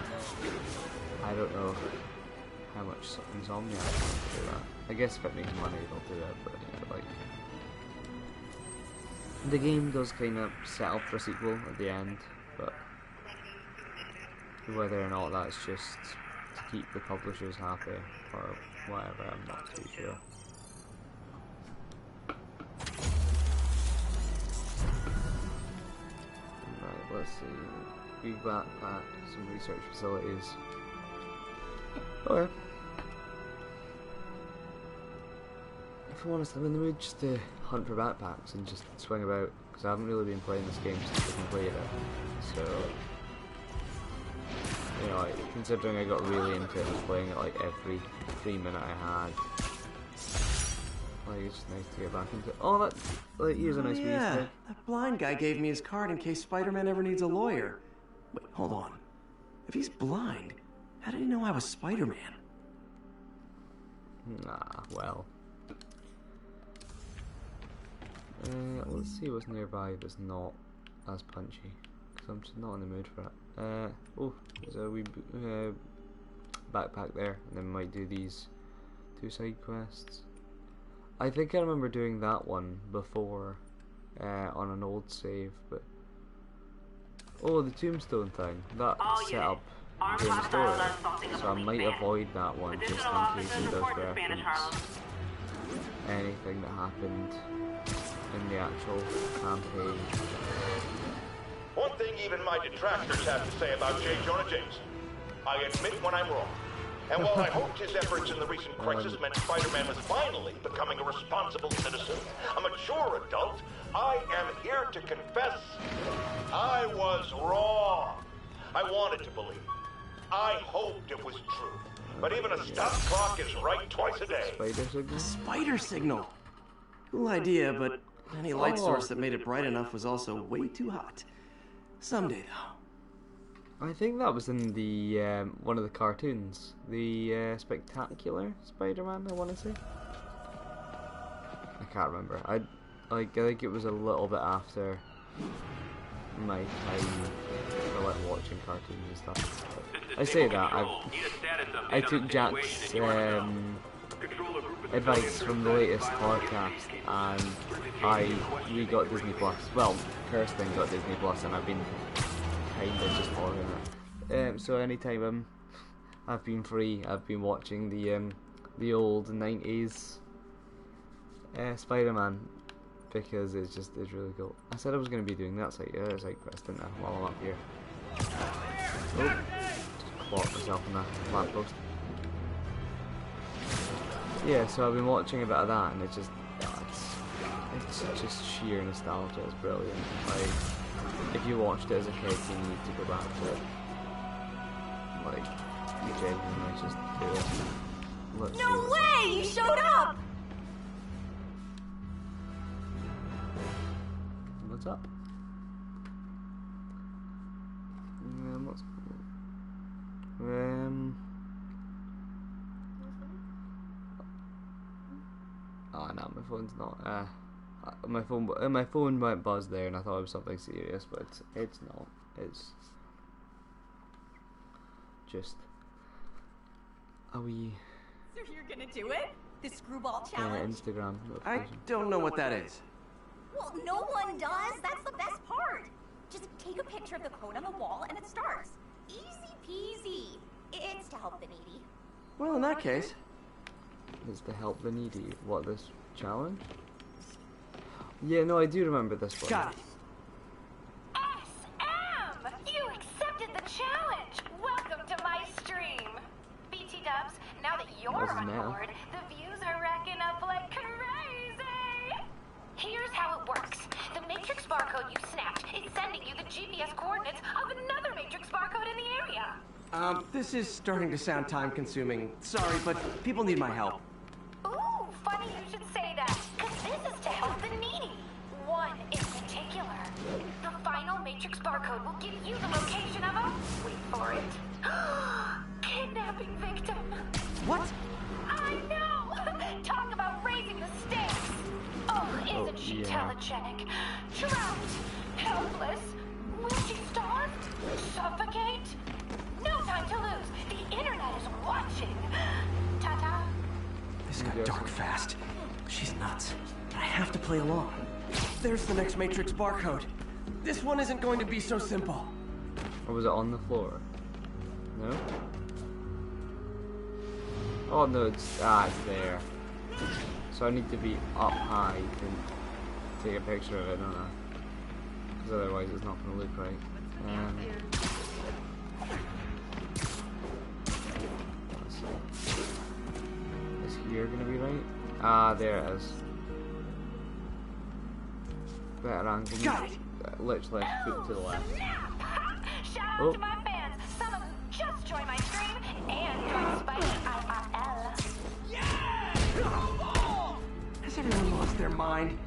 I don't know how much Insomniac will do that. I guess if it makes money, they'll do it, but you know, like, the game does kind of set up for a sequel at the end, but whether or not that's just to keep the publishers happy or whatever, I'm not too sure. Right, let's see. We've got some research facilities. Okay. If I'm honest, I'm in the mood just to hunt for backpacks and just swing about, because I haven't really been playing this game since I completed it. So, you know, like, considering I got really into it, I was playing it like every 3 minute I had. Like, it's just nice to get back into it. Oh, that, like, here's a nice yeah, Easter egg. that blind guy gave me his card in case Spider-Man ever needs a lawyer. Wait, hold on. If he's blind, how did he know I was Spider-Man? Nah, well. Let's see what's nearby that's not as punchy, because I'm just not in the mood for it. Oh, there's a wee backpack there, and then we might do these 2 side quests. I think I remember doing that one before on an old save, but oh, the tombstone thing, that set up during the story, so I might avoid that one just in case it does reference anything that happened in the actual campaign. One thing even my detractors have to say about J. Jonah Jameson. I admit when I'm wrong. And while I hoped his efforts in the recent crisis meant Spider-Man was finally becoming a responsible citizen, a mature adult, I am here to confess I was wrong. I wanted to believe. I hoped it was true. But even a stop clock is right twice a day. Spider signal? Spider signal. Cool idea, but any light source that made it bright enough was also way too hot. Someday, though. I think that was in the one of the cartoons, the Spectacular Spider-Man. I want to say. I can't remember. I think it was a little bit after my time for like watching cartoons and stuff. I say that I took Jack's advice from the latest podcast, and we got Disney Plus. Well, Kirsten got Disney Plus, and I've been kind of just following it. So anytime I've been free, I've been watching the old 90s Spider-Man, because it's really cool. I said I was going to be doing that side quest, didn't I, while I'm up here. Oh, just clocked myself in the lamppost. Yeah, so I've been watching a bit of that, and it's just sheer nostalgia. It's brilliant. Like, if you watched it as a kid, you need to go back to it. Like, you genuinely just do it. Let's No way! You showed up! What's up? Oh no, my phone's not. My phone might buzz there, and I thought it was something serious, but it's not. It's just a wee. So you're gonna do it? The screwball challenge? Instagram. I don't know what that is. Well, no one does. That's the best part. Just take a picture of the code on the wall and it starts. Easy peasy. It's to help the needy. Well, in that case. Is to help the needy. What, this challenge? Yeah, no, I do remember this one. Got it. SM! You accepted the challenge! Welcome to my stream! BT Dubs, now that you're on board, the views are racking up like crazy! Here's how it works. The Matrix barcode you snapped is sending you the GPS coordinates of another Matrix barcode in the area. This is starting to sound time-consuming. Sorry, but people need my help. Ooh, funny you should say that, because this is to help the needy. One in particular. The final Matrix barcode will give you the location of a... wait for it. Kidnapping victim. What? I know! Talk about raising the stakes. Oh, isn't she telegenic? Trapped. Helpless. Will she starve? Suffocate? No time to lose. The internet is watching. Ta-ta. This got dark fast. She's nuts. I have to play along. There's the next Matrix barcode. This one isn't going to be so simple. Or was it on the floor? No? Oh no, it's there. So I need to be up high to take a picture of it, don't I? Because otherwise it's not going to look right. Let's see. Is here going to be right? Ah, there it is. Better angle. Got it. Literally foot to the left. Shout out to my fans. Some of them just joined my stream and joined Spidey IRL. Has everyone lost their mind?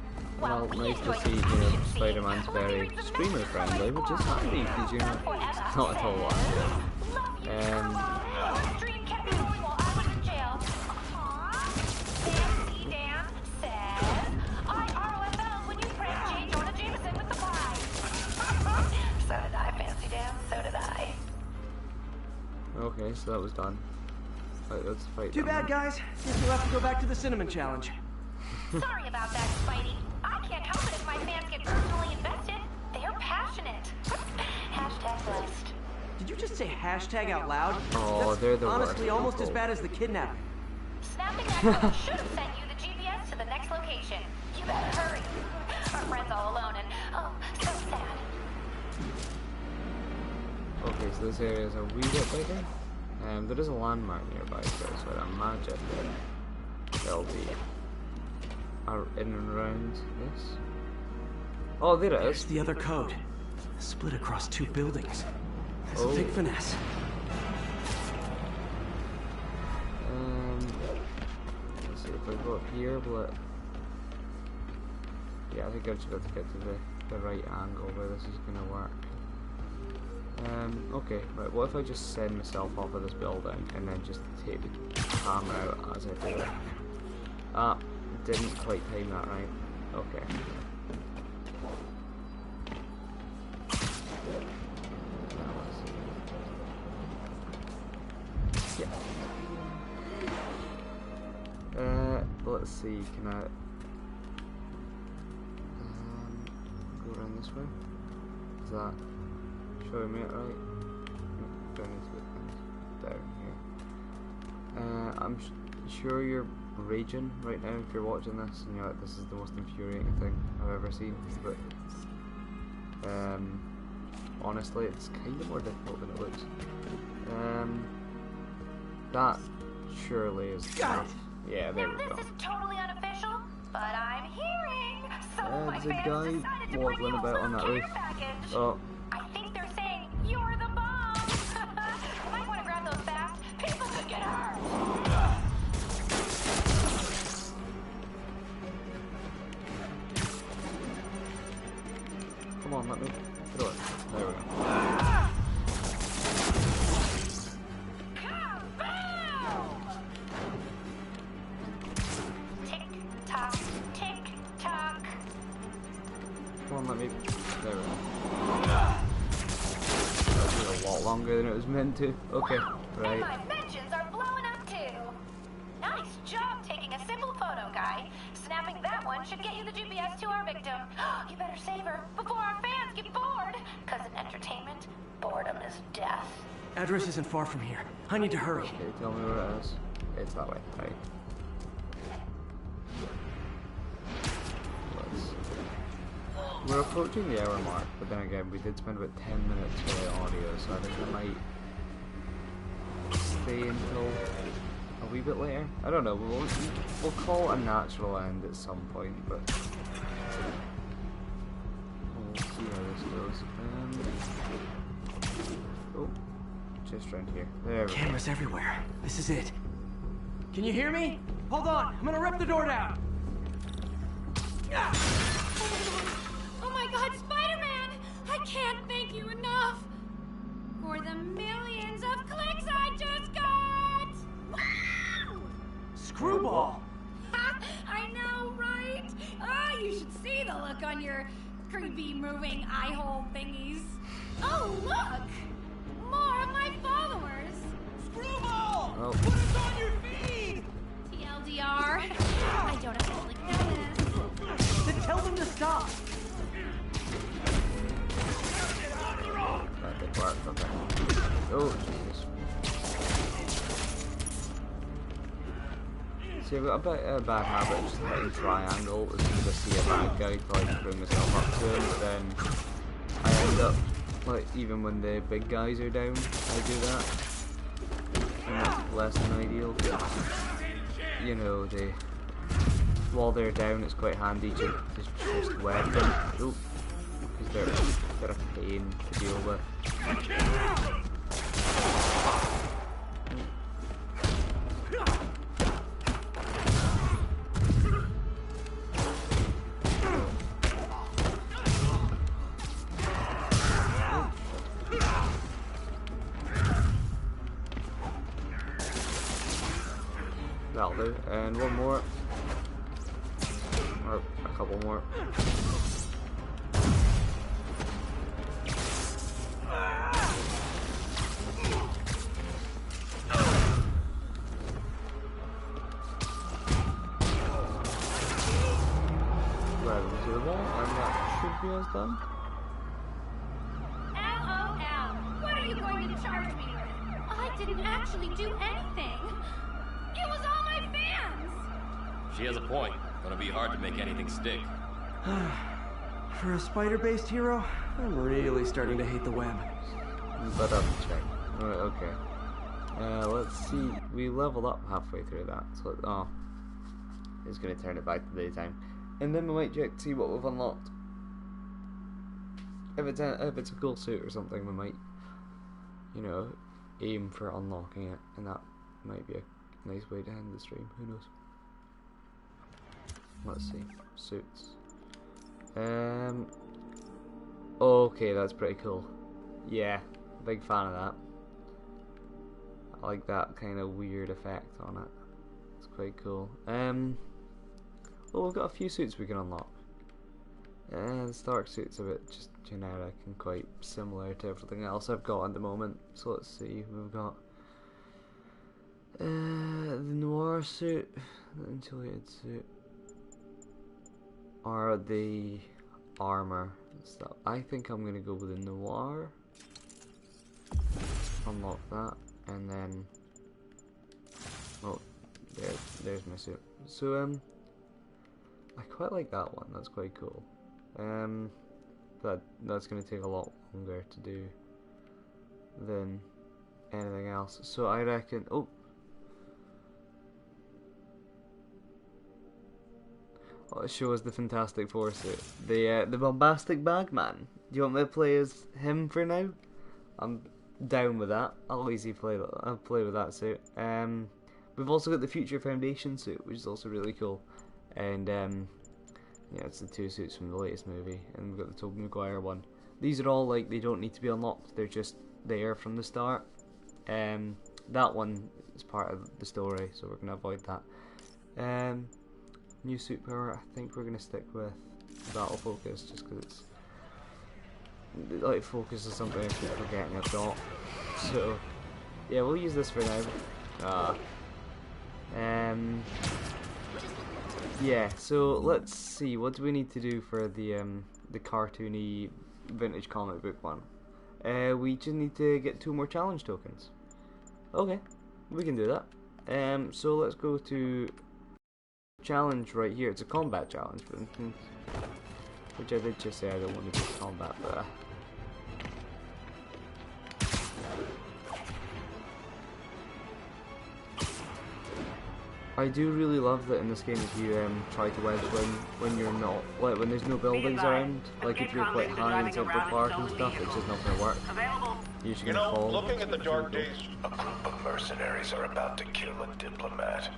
Well, nice to see, Spider-Man's very streamer friendly, which is happy, because you know, it's not at all Stream kept me going while I was in jail. Fancy Dan says, I ROFL when you pranked J. Jonah Jameson with the pie. So did I, Fancy Dan, so did I. Okay, so that was done. Right, let's fight. Too bad, guys. Guess we'll have to go back to the cinnamon challenge. Sorry about that, Spidey. I can't help it if my fans get personally invested. They're passionate. Hashtag blessed. Did you just say hashtag out loud? Oh, That's they're the honestly worst almost people. as bad as the kidnapping. Snapping that code should have sent you the GPS to the next location. You better hurry. Our friend's all alone and, oh, so sad. Okay, so this area is a wee bit bigger. There is a landmark nearby, so I'd imagine that there'll be in and around this. Oh, there it There's is. the other code. Split across 2 buildings. That's a big finesse. if I go up here, will it... Yeah, I think I've just got to get to the right angle where this is going to work. Okay, right, what if I just send myself off of this building and then just take the camera out as I do it? Ah, didn't quite time that right. Okay. Yeah. Let's see, can I go around this way? Is that showing me it right? Down here. I'm sure you're raging right now if you're watching this and you're like, this is the most infuriating thing I've ever seen. But honestly, it's kind of more difficult than it looks. That surely is. Got it. Yeah, there we go. This is totally unofficial, but I'm hearing some of my There's a fans guy decided to bring you waddling a about on that little roof. care package. Oh. I think they're saying you're the bomb. Might want to grab those fast. People could get hurt. Come on, let me throw it. There we go. Come on, let me. There we go. That took a lot longer than it was meant to. Okay, right. And my mentions are blowing up too. Nice job taking a simple photo, guy. Snapping that one should get you the GPS to our victim. You better save her before our fans get bored. Cause in entertainment, boredom is death. Address isn't far from here. I need to hurry. Okay, tell me where it is. It's that way, right? We're approaching the hour mark, but then again, we did spend about 10 minutes with the audio, so I think I might stay until a wee bit later. I don't know, we'll call it a natural end at some point, but we'll see how this goes. Oh, just around here. There we go. Cameras everywhere. This is it. Can you hear me? Hold on, I'm gonna rip the door down. Oh my god, Spider-Man! I can't thank you enough for the millions of clicks I just got! Wow! Screwball! I know, right? Ah, you should see the look on your creepy moving eye hole thingies. Oh, look! More of my followers! Screwball! Oh. Put us on your feed! TLDR, I don't officially know this. Then tell them to stop! That did work, okay. Oh, Jesus. See, I've got a bit of a bad habit of just hitting triangle as soon as I see a bad guy to like bring myself up to him, but then I end up, like, even when the big guys are down, I do that. And that's less than ideal, because, you know, while they're down, it's quite handy to just web them. Oh. Because they're a pain to deal with. That'll do. And one more. Or a couple more. Is done. LOL. What are you going to charge me with? I didn't actually do anything. It was all my fans. She has a point. Gonna be hard to make anything stick. For a spider-based hero, I'm really starting to hate the web. But check. Alright, okay. Let's see. We leveled up halfway through that, so it's gonna turn it back to daytime, and then we might check to see what we've unlocked. If it's a cool suit or something, we might, you know, aim for unlocking it, and that might be a nice way to end the stream. Who knows? let's see. Suits. Okay, that's pretty cool. Yeah, big fan of that. I like that kind of weird effect on it. It's quite cool. Well, we've got a few suits we can unlock. The Stark suit's a bit just generic and quite similar to everything else I've got at the moment. So let's see, we've got the Noir suit, the insulated suit, or the armor and stuff. I think I'm gonna go with the Noir. Unlock that, and then oh, there's my suit. So I quite like that one. That's quite cool. But that's gonna take a lot longer to do than anything else. So I reckon. Oh, it shows the Fantastic Four suit. The bombastic bagman. Do you want me to play as him for now? I'm down with that. I'll easily play that. I'll play with that suit. We've also got the Future Foundation suit, which is also really cool. And yeah, it's the two suits from the latest movie, and we've got the Tobey Maguire one. These are all like, they don't need to be unlocked, they're just there from the start. That one is part of the story, so we're going to avoid that. New suit power, I think we're going to stick with Battle Focus, just because it's like focus is something I keep forgetting I've got. So yeah, we'll use this for now. Yeah, so let's see, what do we need to do for the cartoony vintage comic book one? We just need to get 2 more challenge tokens. Okay, we can do that. So let's go to challenge right here. It's a combat challenge, for instance, which I did just say I don't want to do combat, but I do really love that in this game if you try to wedge when you're not, like when there's no buildings around, like if you're quite high in Central Park and stuff, it's just not going to work. You're just going to fall. Looking at the dark days, A group of mercenaries are about to kill a diplomat.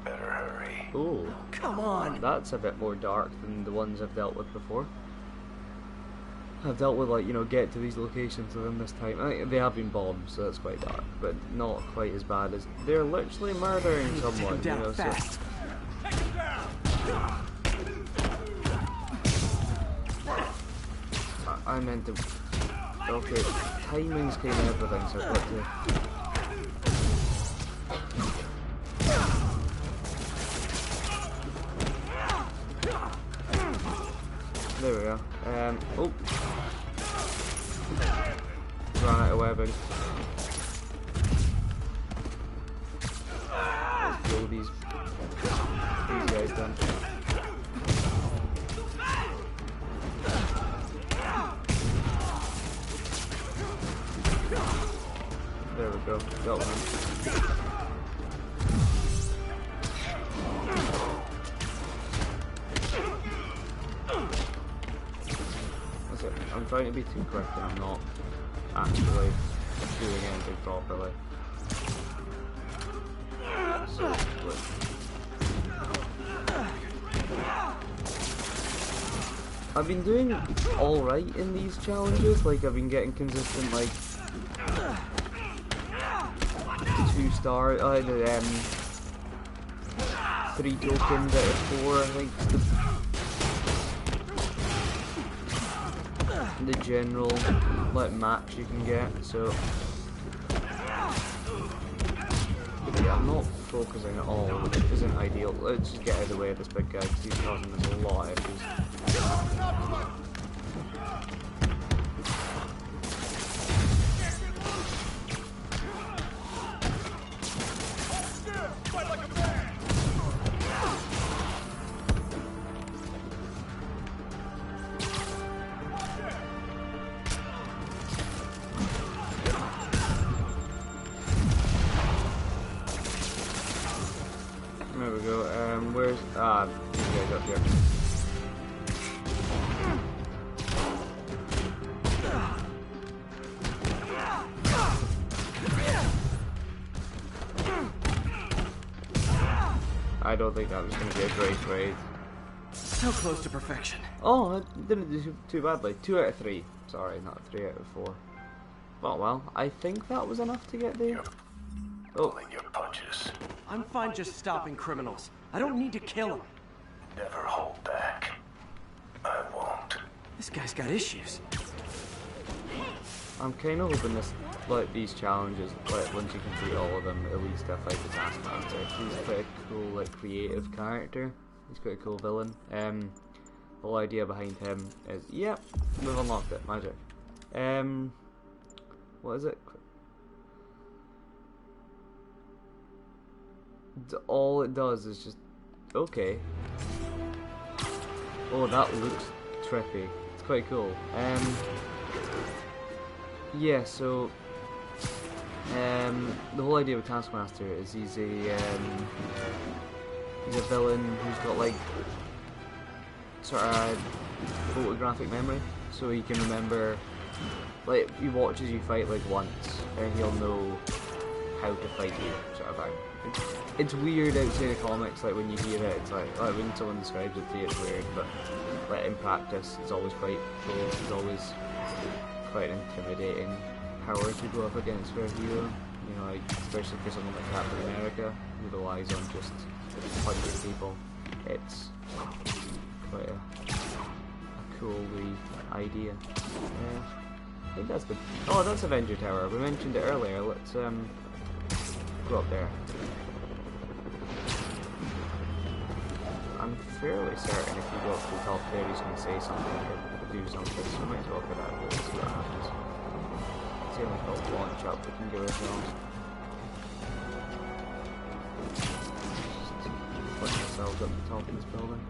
Better hurry. Oh, Come on! that's a bit more dark than the ones I've dealt with before. I've dealt with, like, you know, get to these locations within this time. I think they have been bombed, so that's quite dark, but not quite as bad as they're literally murdering someone. Take him down, you know, fast. So I meant to. Okay, timing's kind of everything, so I've got to. There we go. Oh, ran out of webbing. Let's kill these guys then. There we go. Got one. I'm trying to be too quick and I'm not actually doing anything properly. So, I've been doing alright in these challenges, like I've been getting consistent like 2-star, 3 tokens out of 4 I think. The general like max you can get, so yeah, I'm not focusing at all, which isn't ideal. Let's just get out of the way of this big guy because he's causing us a lot of issues. There we go. Where's these guys up here? I don't think that was going to be a great raid. So close to perfection. Oh, I didn't do too badly. 2 out of 3. Sorry, not 3 out of 4. Oh well, I think that was enough to get there. Pulling your punches. I'm fine just stopping criminals. I don't need to kill them. Never hold back. I won't. This guy's got issues. I'm kind of hoping this, like these challenges, like once you complete all of them, at least I fight the Taskmaster. He's quite a cool, like creative character. He's quite a cool villain. The whole idea behind him is, yep, we've unlocked it, magic. What is it? All it does is just, okay. Oh, that looks trippy. It's quite cool. Yeah, so the whole idea with Taskmaster is he's a villain who's got like sort of photographic memory, so he can remember, like he watches you fight like once and he'll know how to fight you, sort of thing. It's weird outside of comics, like when you hear it, it's like when someone describes it to you, it's weird, but like in practice, it's always quite cool. It's always quite an intimidating power to go up against for a hero. You know, like, especially for someone like Captain America, who relies on just punching people. It's quite a cool wee idea. I think that's the. Oh, that's Avenger Tower. We mentioned it earlier. Let's go up there. I'm fairly certain if you go up to the top there, he's going to say something or do something, so we might as well get out of here and see what happens. See how much health launch up we can give ourselves. Just put ourselves up the top of this building.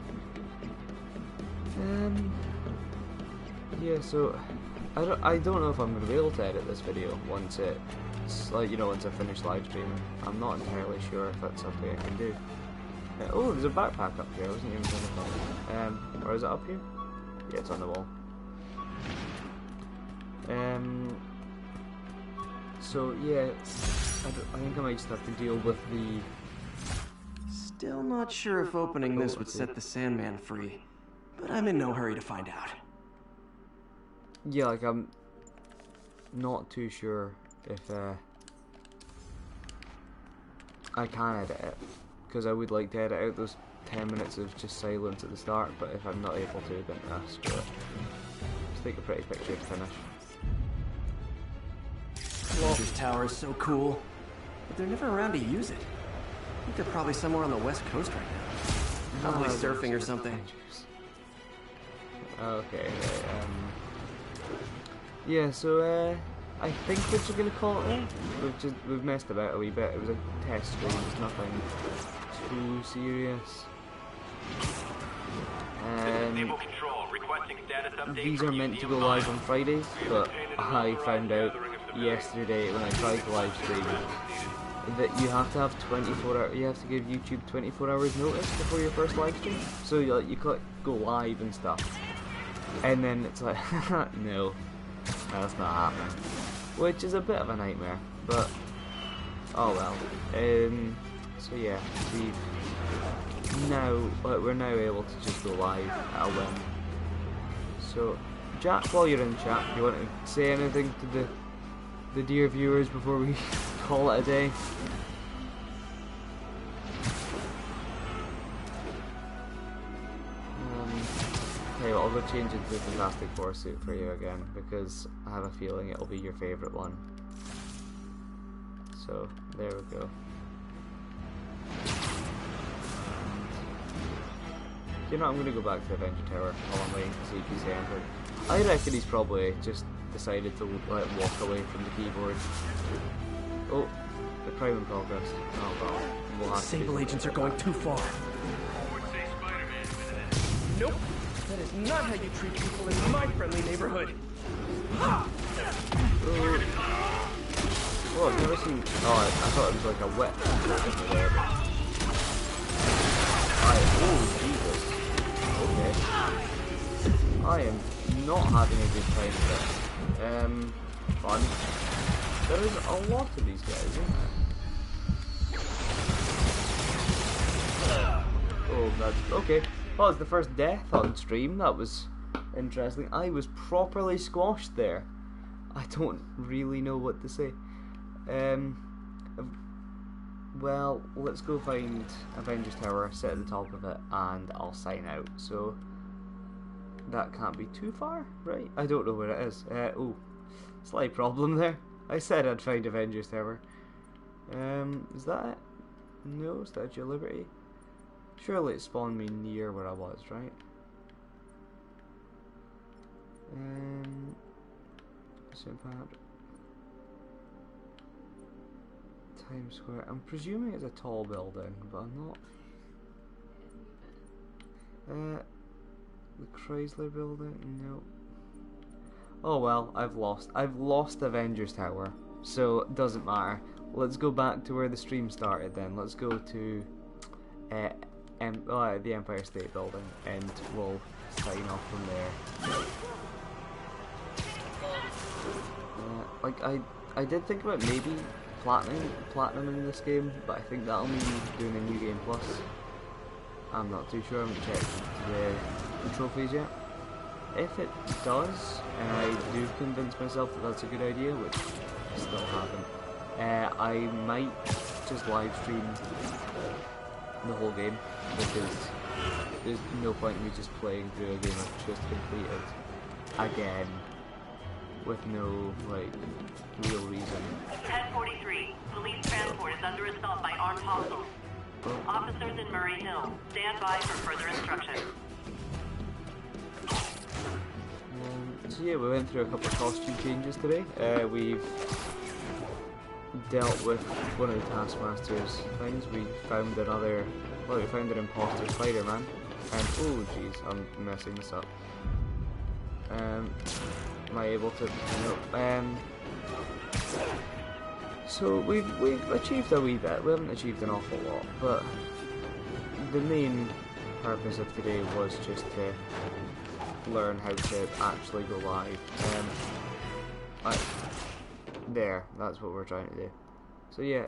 Yeah, so I don't know if I'm going to be able to edit this video once it's like, you know, once I finish live streaming. I'm not entirely sure if that's something I can do. Oh, there's a backpack up here. I wasn't even going to call it. Or is it up here? Yeah, it's on the wall. So yeah, I think I might just have to deal with the. Still not sure if opening this would set the Sandman free, but I'm in no hurry to find out. Yeah, like I'm not too sure if I can edit it, because I would like to edit out those 10 minutes of just silence at the start, but if I'm not able to, then screw it. Just take a pretty picture to finish. This tower is so cool, but they're never around to use it. I think they're probably somewhere on the west coast right now. Probably surfing or something. Okay, right, yeah, so I think we're just gonna call it there. We've messed about a wee bit. It was a test stream, it's nothing too serious. These are meant to go live on Fridays, but I found out yesterday when I tried to live stream that you have to have 24 hours. You have to give YouTube 24 hours notice before your first live stream. So you click go live and stuff, and then it's like no, that's not happening, which is a bit of a nightmare. But oh well. So yeah, we're now able to just go live at a whim. So Jack, while you're in chat, do you want to say anything to the dear viewers before we call it a day? Okay, well, I'll go change into the Fantastic Four suit for you again, because I have a feeling it'll be your favourite one. So, there we go. You know, I'm going to go back to Avenger Tower while I'm waiting to see if he's anything. I reckon he's probably just decided to walk away from the keyboard. Oh, the crime in progress. Oh well. We'll Sable agents are going too far. Nope. That is not how you treat people in my friendly neighborhood. Oh, I've never seen. Oh, I thought it was like a wet. Oh, Jesus. Okay. I am not having a good time with this. Fun. There is a lot of these guys, isn't there? Oh, that's okay. Oh, it's the first death on stream. That was interesting. I was properly squashed there. I don't really know what to say. Well, let's go find Avengers Tower, sit at the top of it, and I'll sign out. So that can't be too far, right? I don't know where it is. Oh, slight problem there. I said I'd find Avengers Tower. Is that it? No, Statue of Liberty. Surely it spawned me near where I was, right? Times Square. I'm presuming it's a tall building, but I'm not. The Chrysler Building? No. Oh well, I've lost Avengers Tower, so it doesn't matter. Let's go back to where the stream started then. Let's go to the Empire State Building, and we'll sign off from there. Like I did think about maybe platinum in this game, but I think that'll mean doing a new game plus. I'm not too sure. I haven't checked the trophies yet. If it does, and I do convince myself that that's a good idea, which I still haven't, I might just live stream the whole game, because there's no point in me just playing through a game I've just completed again with no real reason. 1043. Police transport is under assault by armed hostiles. Officers in Murray Hill. Stand by for further instructions. So yeah, we went through a couple of costume changes today. We've dealt with one of the Taskmaster's things. We found we found an imposter Spider-Man. And oh jeez, I'm messing this up. Am I able to? No. So we've achieved a wee bit. We haven't achieved an awful lot, but the main purpose of today was just to learn how to actually go live. There, that's what we're trying to do. So yeah,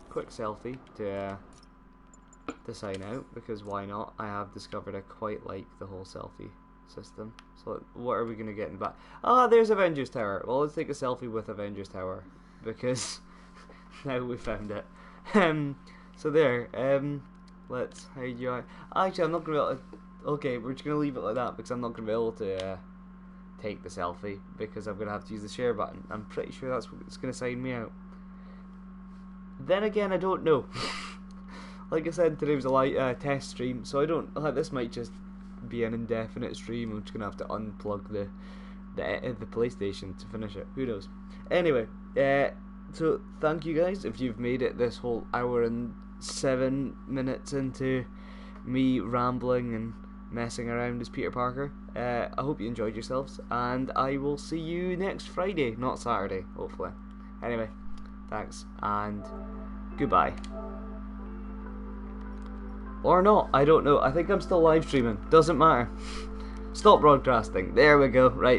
quick selfie to sign out, because why not? I have discovered I quite like the whole selfie system. So what are we gonna get in the back? Ah, there's Avengers Tower. Well, let's take a selfie with Avengers Tower, because now we found it. So there. Let's hide you out. Actually, I'm not gonna be able to. Okay, we're just gonna leave it like that, because I'm not gonna be able to take the selfie, because I'm gonna have to use the share button. I'm pretty sure that's what's gonna sign me out. Then again, I don't know. Like I said, today was a light test stream, so I don't. This might just be an indefinite stream. I'm just gonna have to unplug the PlayStation to finish it. Who knows? Anyway, so thank you guys if you've made it this whole hour and 7 minutes into me rambling and messing around as Peter Parker. I hope you enjoyed yourselves, and I will see you next Friday, not Saturday, hopefully. Anyway, thanks, and goodbye. Or not, I don't know. I think I'm still live streaming. Doesn't matter. Stop broadcasting. There we go. Right.